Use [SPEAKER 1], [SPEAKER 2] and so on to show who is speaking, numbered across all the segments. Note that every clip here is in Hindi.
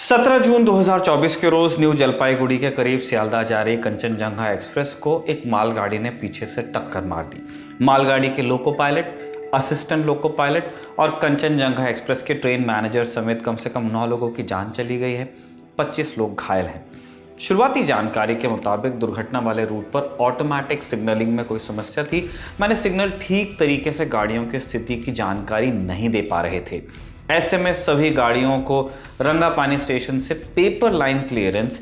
[SPEAKER 1] 17 जून 2024 के रोज न्यू जलपाईगुड़ी के करीब सियालदह जा रही कंचनजंगा एक्सप्रेस को एक मालगाड़ी ने पीछे से टक्कर मार दी। मालगाड़ी के loco pilot, assistant loco pilot और कंचनजंगा एक्सप्रेस के ट्रेन मैनेजर समेत कम से कम 9 लोगों की जान चली गई है, 25 लोग घायल हैं। शुरुआती जानकारी के मुताबिक दुर्घटना वाले रूट पर ऑटोमेटिक सिग्नलिंग में कोई समस्या थी। मैंने सिग्नल ठीक तरीके से गाड़ियों की स्थिति की जानकारी नहीं दे पा रहे थे। ऐसे में सभी गाड़ियों को रंगापानी स्टेशन से पेपर लाइन क्लियरेंस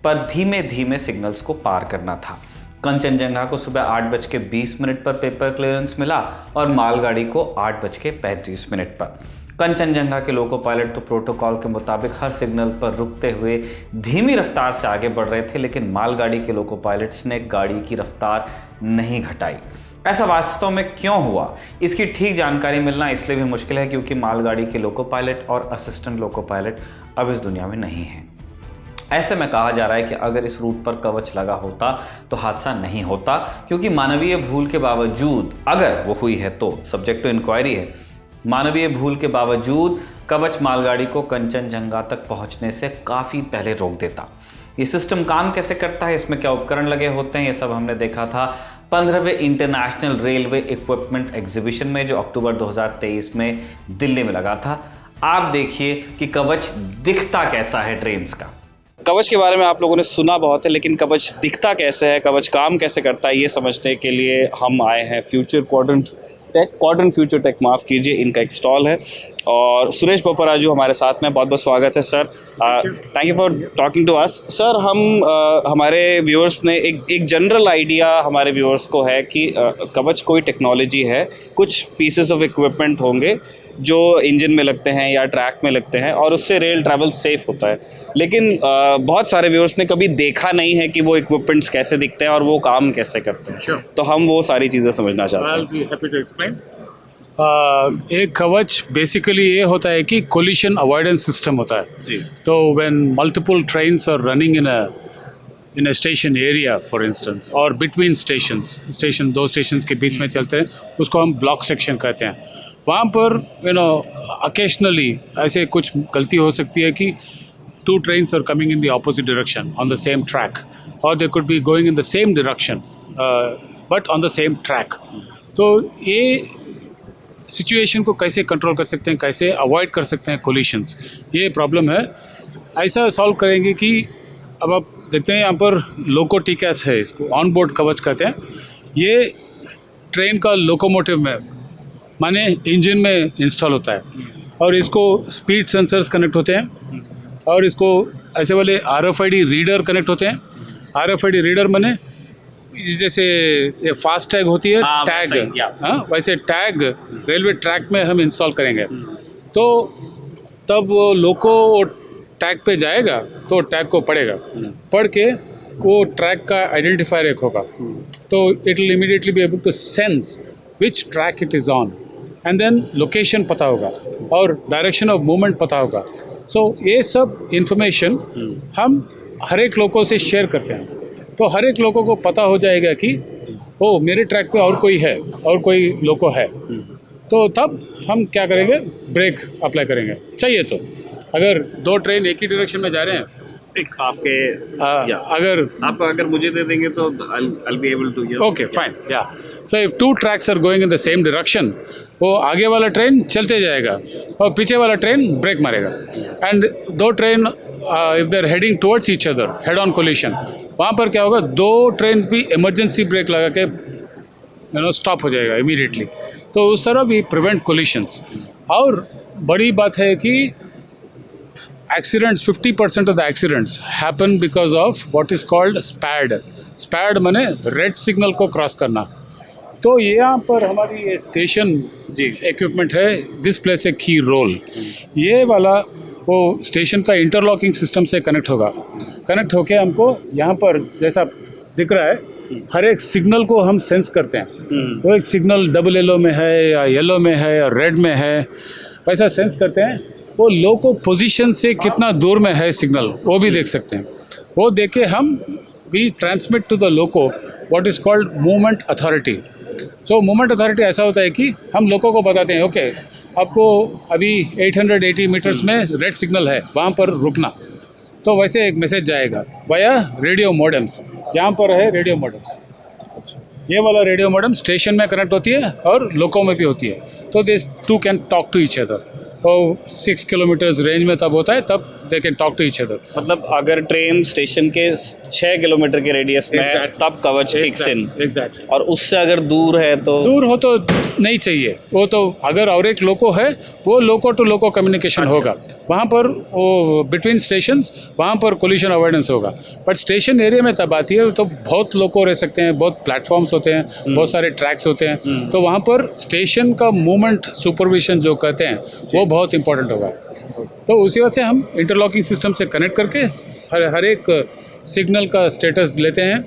[SPEAKER 1] पर धीमे धीमे सिग्नल्स को पार करना था। कंचनजंगा को सुबह 8:20 पर पेपर क्लियरेंस मिला और मालगाड़ी को 8:35 पर। कंचनजंगा के लोको पायलट तो प्रोटोकॉल के मुताबिक हर सिग्नल पर रुकते हुए धीमी रफ्तार से आगे बढ़ रहे थे, लेकिन मालगाड़ी के लोको पायलट्स ने गाड़ी की रफ्तार नहीं घटाई। ऐसा वास्तव में क्यों हुआ, इसकी ठीक जानकारी मिलना इसलिए भी मुश्किल है क्योंकि मालगाड़ी के लोको पायलट और असिस्टेंट लोको पायलट अब इस दुनिया में नहीं हैं। ऐसे में कहा जा रहा है कि अगर इस रूट पर कवच लगा होता तो हादसा नहीं होता, क्योंकि मानवीय भूल के बावजूद, अगर वो हुई है तो सब्जेक्ट टू इंक्वायरी है, मानवीय भूल के बावजूद कवच मालगाड़ी को कंचनजंगा तक पहुंचने से काफ़ी पहले रोक देता। ये सिस्टम काम कैसे करता है, इसमें क्या उपकरण लगे होते हैं, ये सब हमने देखा था 15वें इंटरनेशनल रेलवे इक्विपमेंट एग्जीबिशन में, जो अक्टूबर 2023 में दिल्ली में लगा था। आप देखिए कि कवच दिखता कैसा है ट्रेन्स का।
[SPEAKER 2] कवच के बारे में आप लोगों ने सुना बहुत है, लेकिन कवच दिखता कैसे है, कवच काम कैसे करता है, ये समझने के लिए हम आए हैं फ्यूचर क्वाड्रेंट फ्यूचर टेक, माफ़ कीजिए, इनका एक स्टॉल है और सुरेश बोपराजू हमारे साथ में। बहुत बहुत स्वागत है sir, thank you for talking to us. Sir, हमारे व्यूअर्स ने एक जनरल आइडिया हमारे व्यूअर्स को है कि कवच कोई टेक्नोलॉजी है, कुछ पीसेस ऑफ इक्विपमेंट होंगे जो इंजन में लगते हैं या ट्रैक में लगते हैं और उससे रेल ट्रैवल सेफ होता है, लेकिन बहुत सारे व्यूअर्स ने कभी देखा नहीं है कि वो इक्विपमेंट्स कैसे दिखते हैं और वो काम कैसे करते हैं। तो हम वो सारी चीज़ें समझना चाहते हैं।
[SPEAKER 3] एक कवच बेसिकली ये होता है कि कोलिशन अवॉइडेंस सिस्टम होता है जी। तो when multiple trains are running in a station area for instance, और बिटवीन स्टेशन दो स्टेशंस के बीच में चलते हैं, उसको हम ब्लॉक सेक्शन कहते हैं। वहाँ पर अकेशनली ऐसे कुछ गलती हो सकती है कि 2 trains are coming in the opposite direction on the same track, or they could be going in the same direction but on the same track. तो ये सिचुएशन को कैसे कंट्रोल कर सकते हैं, कैसे अवॉइड कर सकते हैं कोलिशंस, ये प्रॉब्लम है। ऐसा सॉल्व करेंगे कि अब आप देखते हैं यहाँ पर लोको टीकैस है, इसको ऑन बोर्ड कवच कहते हैं। ये ट्रेन का लोकोमोटिव में माने इंजन में इंस्टॉल होता है और इसको स्पीड सेंसर्स कनेक्ट होते हैं और इसको ऐसे वाले RFID रीडर कनेक्ट होते हैं। RFID रीडर माने जैसे ये फास्ट टैग होती है, टैग, वैसे टैग रेलवे ट्रैक में हम इंस्टॉल करेंगे। तो तब वो लोको टैग पे जाएगा तो टैग को पढ़ेगा, पढ़ के वो ट्रैक का आइडेंटिफायर एक होगा, तो it will immediately be able to sense which track it is on, and then location पता होगा और डायरेक्शन ऑफ मूवमेंट पता होगा। सो ये सब इंफॉर्मेशन हम हर एक लोगों से शेयर करते हैं, तो हर एक लोगों को पता हो जाएगा कि ओ मेरे ट्रैक पे और कोई है और कोई लोको है। तो तब हम क्या करेंगे, ब्रेक अप्लाई करेंगे चाहिए तो। अगर 2 ट्रेन एक ही डायरेक्शन में जा रहे हैं,
[SPEAKER 2] अगर मुझे दे देंगे तो I'll be able to hear.
[SPEAKER 3] Okay, fine, yeah. So if 2 tracks are going in the same direction, वो आगे वाला ट्रेन चलते जाएगा और पीछे वाला ट्रेन ब्रेक मारेगा। And 2 train if they are heading towards each other, head on collision, वहाँ पर क्या होगा, 2 ट्रेन भी इमरजेंसी ब्रेक लगा के स्टॉप हो जाएगा इमीडिएटली। तो उस तरह भी प्रिवेंट कोलिशंस। और बड़ी बात है कि accidents, 50% of the accidents happen because of what is called SPAD. SPAD माने रेड सिग्नल को क्रॉस करना। तो यहाँ पर हमारी ये स्टेशन जी इक्विपमेंट है, दिस प्लेस ए की रोल। ये वाला वो स्टेशन का इंटरलॉकिंग सिस्टम से कनेक्ट होगा, कनेक्ट होके हमको यहाँ पर जैसा दिख रहा है हर एक सिग्नल को हम सेंस करते हैं। वो एक सिग्नल डबल येलो में है या येलो में है या रेड में है, वैसा सेंस करते हैं। वो लोको पोजीशन से कितना दूर में है सिग्नल, वो भी देख सकते हैं। वो देख के हम we transmit to the loco what is called movement authority. So movement authority ऐसा होता है कि हम लोगों को बताते हैं, ओके आपको अभी 880 मीटर्स में रेड सिग्नल है, वहाँ पर रुकना। तो वैसे एक मैसेज जाएगा वाया रेडियो मॉडेम्स। यहाँ पर है रेडियो मॉडेम्स, ये वाला रेडियो मॉडेम स्टेशन में कनेक्ट होती है और लोको में भी होती है, तो this two can talk to each other. और 6 किलोमीटर्स रेंज में तब होता है, तब they can talk to each other.
[SPEAKER 2] मतलब अगर ट्रेन स्टेशन के 6 किलोमीटर के रेडियस में है तब कवच किक्स इन,
[SPEAKER 3] एग्जैक्टली।
[SPEAKER 2] और उससे अगर दूर है तो
[SPEAKER 3] दूर हो तो नहीं चाहिए वो, तो अगर और एक लोको है वो लोको टू लोको कम्युनिकेशन होगा, वहाँ पर वो बिटवीन स्टेशंस, वहाँ पर कोलिशन अवॉइडेंस होगा। बट स्टेशन एरिया में तब आती है तो बहुत लोको रह सकते हैं, बहुत प्लेटफॉर्म्स होते हैं, बहुत सारे ट्रैक्स होते हैं, तो वहाँ पर स्टेशन का मूवमेंट सुपरविजन जो कहते हैं वो बहुत इंपॉर्टेंट होगा। तो उसी वजह से हम इंटरलॉकिंग सिस्टम से कनेक्ट करके हर एक सिग्नल का स्टेटस लेते हैं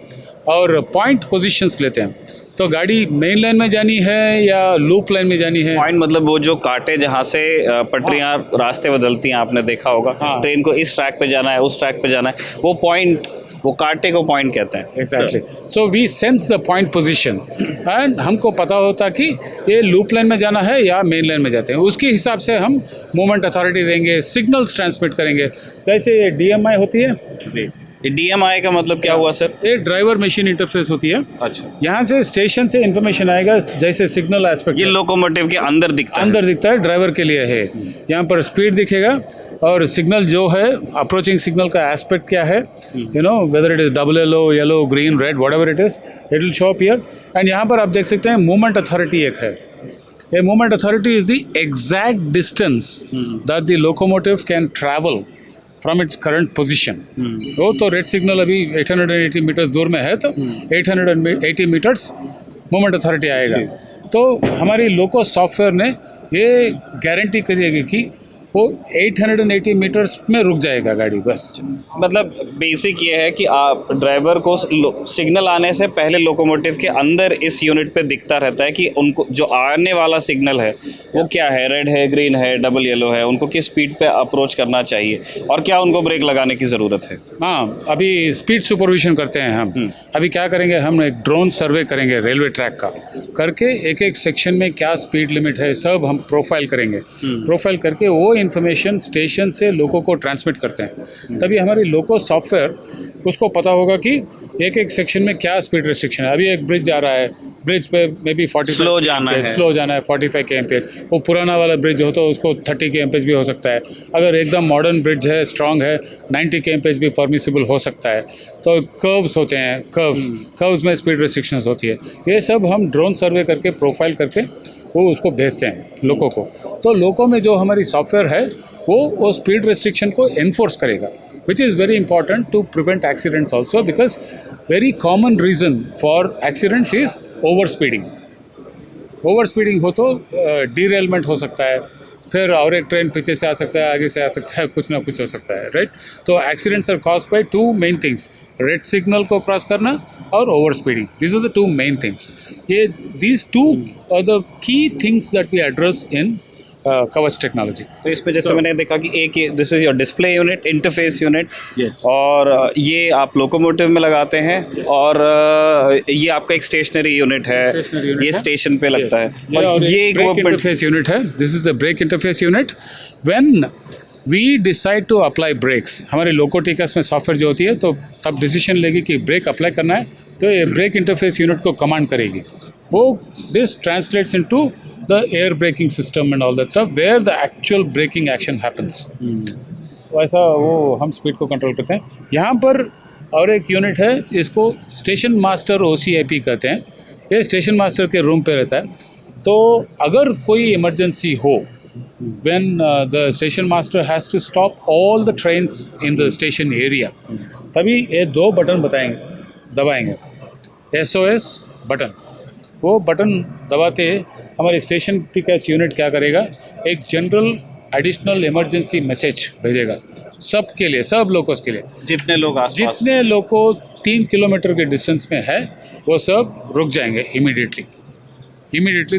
[SPEAKER 3] और पॉइंट पोजीशंस लेते हैं। तो गाड़ी मेन लाइन में जानी है या लूप लाइन में जानी है।
[SPEAKER 2] पॉइंट मतलब वो जो कांटे जहाँ से पटरियाँ रास्ते बदलती हैं, आपने देखा होगा,
[SPEAKER 3] हाँ।
[SPEAKER 2] ट्रेन को इस ट्रैक पे जाना है, उस ट्रैक पे जाना है, वो पॉइंट, वो कांटे को पॉइंट कहते हैं।
[SPEAKER 3] Exactly. So we sense the point position and हमको पता होता कि ये लूप लाइन में जाना है या मेन लाइन में जाते हैं, उसके हिसाब से हम मूवमेंट अथॉरिटी देंगे, सिग्नल्स ट्रांसमिट करेंगे। जैसे ये DMI होती है
[SPEAKER 2] जी, DMI का मतलब क्या हुआ सर?
[SPEAKER 3] ये ड्राइवर मशीन इंटरफेस होती है।
[SPEAKER 2] अच्छा,
[SPEAKER 3] यहाँ से स्टेशन से इंफॉर्मेशन आएगा, जैसे सिग्नल एस्पेक्ट
[SPEAKER 2] ये लोकोमोटिव के अंदर दिखता है।
[SPEAKER 3] अंदर दिखता है, ड्राइवर के लिए है। यहाँ पर स्पीड दिखेगा और सिग्नल जो है, अप्रोचिंग सिग्नल का एस्पेक्ट क्या है, you know whether it is double yellow green red whatever it is, it will show up here. And यहाँ पर आप देख सकते हैं मूवमेंट अथॉरिटी एक है। A movement authority is the exact distance that the locomotive can travel from its current position. वो तो रेड सिग्नल अभी 880 मीटर्स दूर में है, तो 880 मीटर्स मूवमेंट अथॉरिटी आएगा। तो हमारी लोको सॉफ्टवेयर ने ये गारंटी करिएगी कि वो 880 मीटर्स में रुक जाएगा गाड़ी, बस।
[SPEAKER 2] मतलब बेसिक ये है कि आप ड्राइवर को सिग्नल आने से पहले लोकोमोटिव के अंदर इस यूनिट पे दिखता रहता है कि उनको जो आने वाला सिग्नल है वो क्या है, रेड है, ग्रीन है, डबल येलो है, उनको किस स्पीड पे अप्रोच करना चाहिए और क्या उनको ब्रेक लगाने की ज़रूरत है।
[SPEAKER 3] हाँ, अभी स्पीड सुपरविजन करते हैं हम। अभी क्या करेंगे, हम एक ड्रोन सर्वे करेंगे रेलवे ट्रैक का, करके एक एक सेक्शन में क्या स्पीड लिमिट है सब हम प्रोफाइल करेंगे। प्रोफाइल करके वो इन्फॉर्मेशन स्टेशन से लोगों को ट्रांसमिट करते हैं। तभी हमारी लोको सॉफ्टवेयर उसको पता होगा कि एक एक सेक्शन में क्या स्पीड रिस्ट्रिक्शन है। अभी एक ब्रिज जा रहा है, ब्रिज पे मे बी 45
[SPEAKER 2] स्लो जाना है,
[SPEAKER 3] 45 kmph। वो पुराना वाला ब्रिज हो तो उसको 30 kmph भी हो सकता है। अगर एकदम मॉडर्न ब्रिज है, स्ट्रॉन्ग है, 90 kmph भी परमिसिबल हो सकता है। तो कर्व्स होते हैं, कर्व्स में स्पीड रिस्ट्रिक्शंस होती है। ये सब हम ड्रोन सर्वे करके प्रोफाइल करके वो उसको भेजते हैं लोगों को। तो लोगों में जो हमारी सॉफ्टवेयर है वो स्पीड रिस्ट्रिक्शन को एनफोर्स करेगा, which is very important to prevent accidents also, because very common reason for accidents is overspeeding. Overspeeding हो तो derailment हो सकता है, फिर और एक ट्रेन पीछे से आ सकता है, आगे से आ सकता है, कुछ ना कुछ हो सकता है, राइट। तो accidents are caused by two main things, red signal को क्रॉस करना और over speeding. These are the two main things. ये these two are the key things that we address in Kavach technology.
[SPEAKER 2] तो इसमें जैसे मैंने देखा कि एक this is your display unit, interface unit,
[SPEAKER 3] Yes.
[SPEAKER 2] और ये आप लोकोमोटिव में लगाते हैं, और ये आपका एक स्टेशनरी यूनिट है, ये स्टेशन पे लगता है। और ये
[SPEAKER 3] ब्रेक इंटरफेस यूनिट है। This is the brake interface unit. When we decide to apply brakes, हमारी लोकोटिकस में सॉफ्टवेयर जो होती है, तो तब डिसीजन लेगी कि ब्रेक अप्लाई करना है, तो ये ब्रेक इंटरफेस यूनिट को कमांड करेगी। वो this translates into the air braking system and all that stuff where the actual braking action happens. वैसा वो हम स्पीड को कंट्रोल करते हैं। यहाँ पर और एक यूनिट है, इसको स्टेशन मास्टर OCIP कहते हैं। ये स्टेशन मास्टर के रूम पे रहता है। तो अगर कोई इमरजेंसी हो, when the station master has to stop all the trains in the station area, तभी ये दो बटन दबाएंगे, SOS बटन। वो बटन दबाते हमारे स्टेशन टिकस यूनिट क्या करेगा, एक जनरल एडिशनल इमरजेंसी मैसेज भेजेगा सबके लिए, सब लोगों के लिए।
[SPEAKER 2] जितने लोग
[SPEAKER 3] जितने लोग को 3 किलोमीटर के डिस्टेंस में है वो सब रुक जाएंगे immediately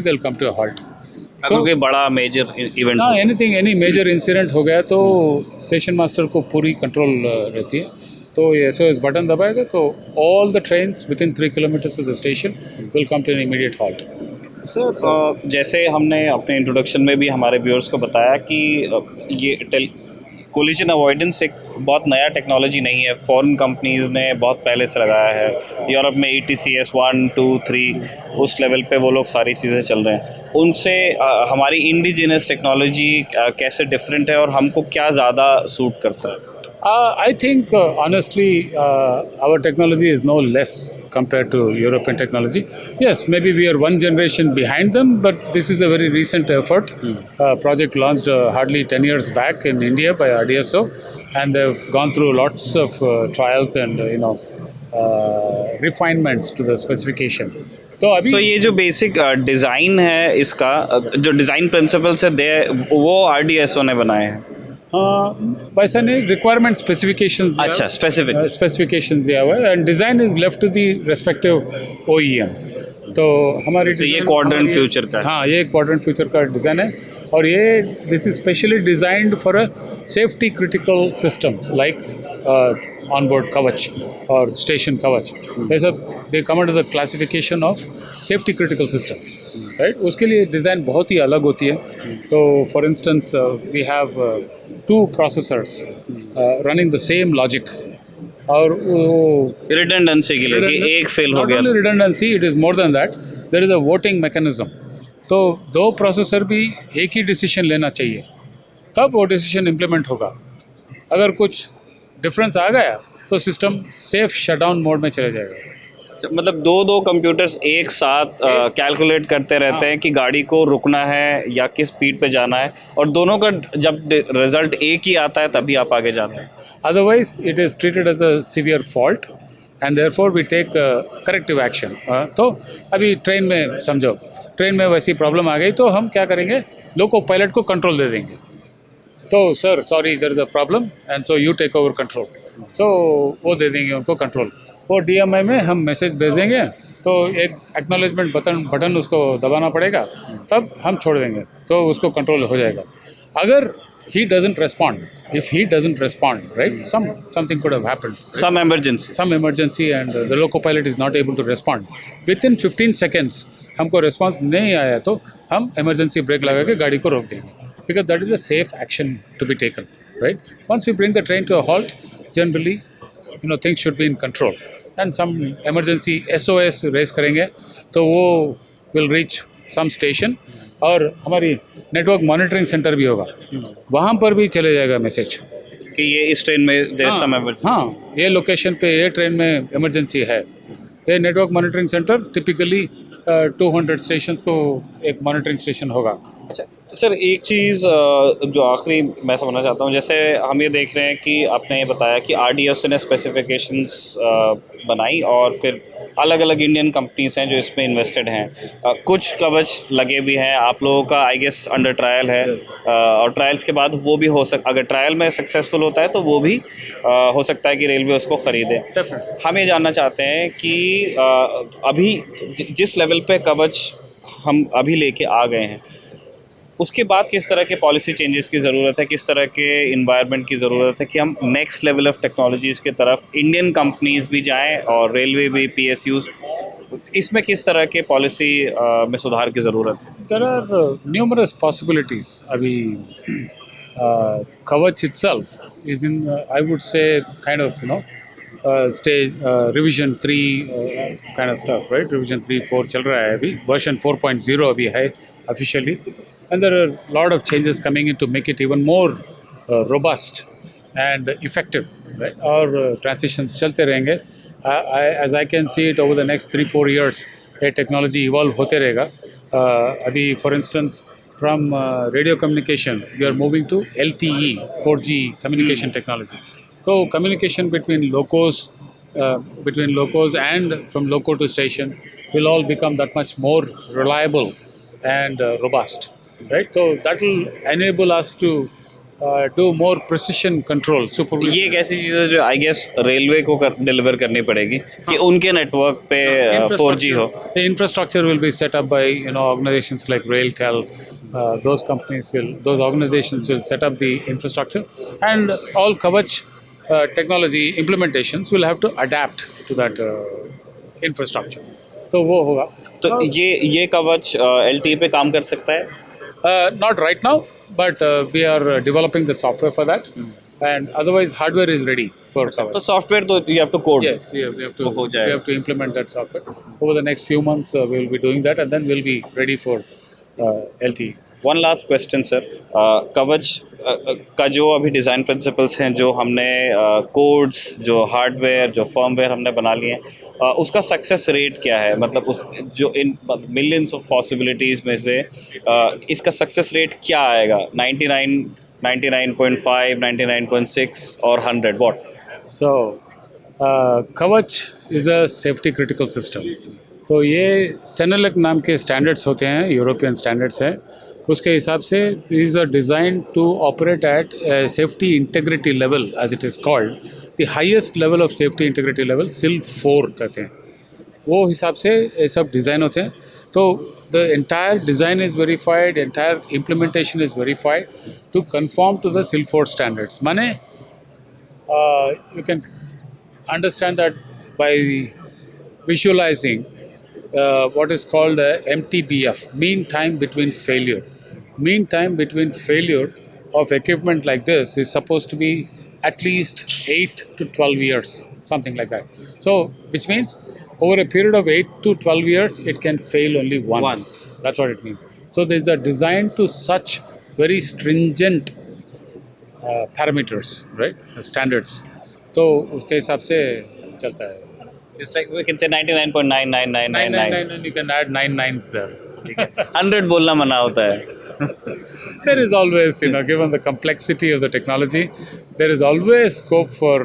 [SPEAKER 3] they will come to a halt.
[SPEAKER 2] अगर कोई बड़ा मेजर इवेंट,
[SPEAKER 3] हाँ, एनी मेजर इंसिडेंट हो गया तो स्टेशन मास्टर को पूरी कंट्रोल रहती है। तो ये SOS बटन दबाएगा तो all the trains within 3 kilometres of the station will come to an immediate halt.
[SPEAKER 2] Sir, जैसे हमने अपने इंट्रोडक्शन में भी हमारे व्यूअर्स को बताया कि ये कोलिजन अवॉइडेंस एक बहुत नया टेक्नोलॉजी नहीं है, फॉरेन कंपनीज़ ने बहुत पहले से लगाया है। यूरोप में ETCS 1, 2, 3 उस लेवल पे वो लोग सारी चीज़ें चल रहे हैं। उनसे हमारी इंडिजिनस टेक्नोलॉजी कैसे डिफरेंट है और हमको क्या ज़्यादा सूट करता है?
[SPEAKER 3] I think honestly, our technology is no less compared to European technology. Yes, maybe we are one generation behind them, but this is a very recent effort. Project launched hardly 10 years back in India by RDSO, and they've gone through lots of trials and refinements to the specification. तो अभी
[SPEAKER 2] तो ये जो बेसिक डिज़ाइन है इसका, जो डिज़ाइन प्रिंसिपल्स है वो RDSO ने बनाए हैं।
[SPEAKER 3] वैसा नहीं, रिक्वायरमेंट स्पेसिफिकेशंस,
[SPEAKER 2] अच्छा, स्पेसिफिक
[SPEAKER 3] स्पेसिफिकेशंस दिया हुआ है and design is left to the respective OEM। तो हमारी
[SPEAKER 2] तो ये क्वाड्रेंट फ्यूचर का है।
[SPEAKER 3] हाँ, ये एक क्वाड्रेंट फ्यूचर का डिज़ाइन है और ये this is specially designed for a safety critical system like on board Kavach और स्टेशन कवच। ये सब they come under the classification of safety critical systems, right. उसके लिए डिज़ाइन बहुत ही अलग होती है। तो for instance we have 2 processors running the same logic, और वो
[SPEAKER 2] रिडंडेंसी के लिए कि एक फेल हो गया।
[SPEAKER 3] Not only redundancy, it is more than that. There is a voting mechanism. तो 2 प्रोसेसर भी एक ही डिसीजन लेना चाहिए, तब वो डिसीजन इम्प्लीमेंट होगा। अगर कुछ डिफरेंस आ गया तो सिस्टम सेफ शटडाउन मोड में चले जाएगा।
[SPEAKER 2] मतलब दो कंप्यूटर्स एक साथ कैलकुलेट करते रहते हैं कि गाड़ी को रुकना है या किस स्पीड पे जाना है, और दोनों का जब रिजल्ट एक ही आता है तभी आप आगे जाते हैं।
[SPEAKER 3] Otherwise it is treated as a severe fault and therefore we take corrective action. तो अभी ट्रेन में समझो, ट्रेन में वैसी प्रॉब्लम आ गई तो हम क्या करेंगे, लोको पायलट को कंट्रोल दे देंगे। तो sir sorry there is a problem and so you take over control. So वो दे देंगे उनको कंट्रोल। वो DMI में हम मैसेज भेज देंगे, तो एक एक्नॉलेजमेंट बटन उसको दबाना पड़ेगा, तब हम छोड़ देंगे तो उसको कंट्रोल हो जाएगा। अगर he doesn't respond, if he doesn't respond, right, something could have happened, right? some emergency and the loco pilot is not able to respond within 15 seconds, हमको response नहीं आया तो हम emergency brake लगा के गाड़ी को रोक देंगे, because that is a safe action to be taken, right? Once we bring the train to a halt, generally things should be in control, and some emergency SOS raise करेंगे तो वो will reach some station, और हमारी नेटवर्क मॉनिटरिंग सेंटर भी होगा, वहाँ पर भी चले जाएगा मैसेज
[SPEAKER 2] कि ये इस ट्रेन में
[SPEAKER 3] हाँ, ये लोकेशन पे ये ट्रेन में इमरजेंसी है। ये network monitoring centre typically 200 stations को एक मॉनिटरिंग स्टेशन होगा।
[SPEAKER 2] अच्छा, तो सर एक चीज़ जो आखिरी मैं समझना चाहता हूँ, जैसे हम ये देख रहे हैं कि आपने ये बताया कि RDSO ने स्पेसिफिकेशंस बनाई और फिर अलग अलग इंडियन कंपनीज हैं जो इसमें इन्वेस्टेड हैं। कुछ कवच लगे भी हैं, आप लोगों का आई गेस अंडर ट्रायल है। और ट्रायल्स के बाद वो भी अगर ट्रायल में सक्सेसफुल होता है तो वो भी हो सकता है कि रेलवे उसको ख़रीदे। हम ये जानना चाहते हैं कि अभी जिस लेवल पे कवच हम अभी लेके आ गए हैं, उसके बाद किस तरह के पॉलिसी चेंजेस की ज़रूरत है, किस तरह के इन्वायरमेंट की ज़रूरत है कि हम नेक्स्ट लेवल ऑफ टेक्नोलॉजीज़ की तरफ इंडियन कंपनीज भी जाएं और रेलवे भी, PSUs, इसमें किस तरह के पॉलिसी में सुधार की ज़रूरत है?
[SPEAKER 3] There are numerous possibilities. अभी Kavach itself is in I would say kind of stage revision 3 kind of stuff, right. Revision 3-4 चल रहा है अभी, वर्जन 4.0 अभी है officially, and there are a lot of changes coming in to make it even more robust and effective, right? Or transitions chalte rahenge. As I can see it, over the next 3-4 years a technology evolve hote rahega. Abhi for instance from radio communication we are moving to LTE 4G communication technology. So communication between locos and from loco to station will all become that much more reliable and robust, right? So that will enable us to do more precision control, supervision.
[SPEAKER 2] ये एक ऐसी चीज़ है जो आई गेस रेलवे को डिलीवर करनी पड़ेगी कि उनके नेटवर्क पे 4G हो।
[SPEAKER 3] The infrastructure will be set up by organizations like RailTel. Those organizations will set up the infrastructure, and all Kavach technology implementations will have to adapt to that infrastructure. तो वो होगा।
[SPEAKER 2] तो ये कवच LTE पे काम कर सकता है?
[SPEAKER 3] Not right now, but we are developing the software for that. and otherwise hardware is ready for
[SPEAKER 2] तो
[SPEAKER 3] Kavach.
[SPEAKER 2] सॉफ्टवेयर तो you have to code.
[SPEAKER 3] Yes, we have to
[SPEAKER 2] हो जाएगा.
[SPEAKER 3] we have to implement that software. Over the next few months, we will be doing that, and then we'll be ready for LTE.
[SPEAKER 2] One last question sir, कवच का जो अभी डिज़ाइन प्रिंसिपल्स हैं, जो हमने कोड्स, जो हार्डवेयर, जो फर्मवेयर हमने बना लिए हैं, उसका सक्सेस रेट क्या है? मतलब उस जो इन मिलियंस ऑफ पॉसिबिलिटीज़ में से इसका सक्सेस रेट क्या आएगा? 99, 99.5, 99.6 और 100 what?
[SPEAKER 3] So, Kavach is a safety critical system. तो ये सेनेलक नाम के स्टैंडर्ड्स होते हैं, यूरोपियन स्टैंडर्ड्स हैं. उसके हिसाब से these are designed to operate at safety integrity level, as it is called. The highest level of safety integrity level SIL 4 कहते हैं. वो हिसाब से ये सब डिज़ाइन होते हैं. तो the entire design is verified, entire implementation is verified to conform to the SIL 4 standards. माने you can understand that by visualizing what is called MTBF, mean time between failure. Mean time between failure of equipment like this is supposed to be at least 8 to 12 years, something like that. So, which means over a period of 8 to 12 years, it can fail only once. That's what it means. So, there's a design to such very stringent parameters, right? Standards. तो उसके हिसाब से चलता है.
[SPEAKER 2] It's like we can say 99.99999.
[SPEAKER 3] You can add 9 nines there.
[SPEAKER 2] 100 बोलना मना होता है.
[SPEAKER 3] There is always, given the complexity of the technology, there is always scope for,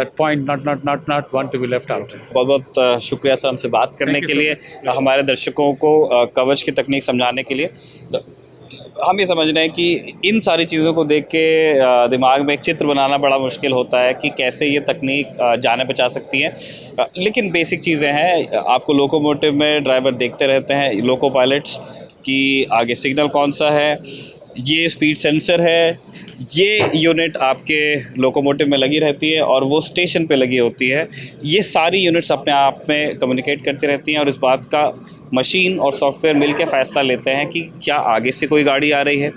[SPEAKER 3] that point not one to be left out.
[SPEAKER 2] बहुत बहुत शुक्रिया सर हमसे बात करने
[SPEAKER 3] Thank
[SPEAKER 2] के
[SPEAKER 3] you,
[SPEAKER 2] लिए,
[SPEAKER 3] sir.
[SPEAKER 2] हमारे दर्शकों को कवच की तकनीक समझाने के लिए. हम ये समझ रहे हैं कि इन सारी चीज़ों को देख के दिमाग में एक चित्र बनाना बड़ा मुश्किल होता है कि कैसे ये तकनीक जाने बचा सकती है. लेकिन बेसिक चीज़ें हैं. आपको लोकोमोटिव में ड्राइवर देखते रहते हैं, लोको पायलट्स, कि आगे सिग्नल कौन सा है, ये स्पीड सेंसर है, ये यूनिट आपके लोकोमोटिव में लगी रहती है और वो स्टेशन पे लगी होती है. ये सारी यूनिट्स अपने आप में कम्युनिकेट करती रहती हैं और इस बात का मशीन और सॉफ्टवेयर मिलकर फ़ैसला लेते हैं कि क्या आगे से कोई गाड़ी आ रही है,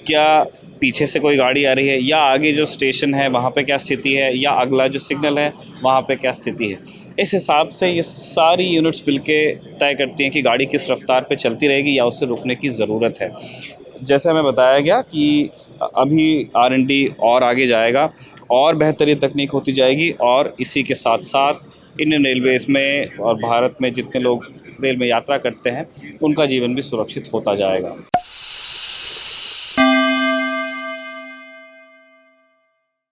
[SPEAKER 2] क्या पीछे से कोई गाड़ी आ रही है, या आगे जो स्टेशन है वहाँ पे क्या स्थिति है, या अगला जो सिग्नल है वहाँ पे क्या स्थिति है. इस हिसाब से ये सारी यूनिट्स मिलके तय करती हैं कि गाड़ी किस रफ्तार पे चलती रहेगी या उसे रुकने की ज़रूरत है. जैसे हमें बताया गया कि अभी R&D और आगे जाएगा और बेहतरीन तकनीक होती जाएगी, और इसी के साथ साथ इंडियन रेलवेज़ में और भारत में जितने लोग रेल में यात्रा करते हैं उनका जीवन भी सुरक्षित होता जाएगा.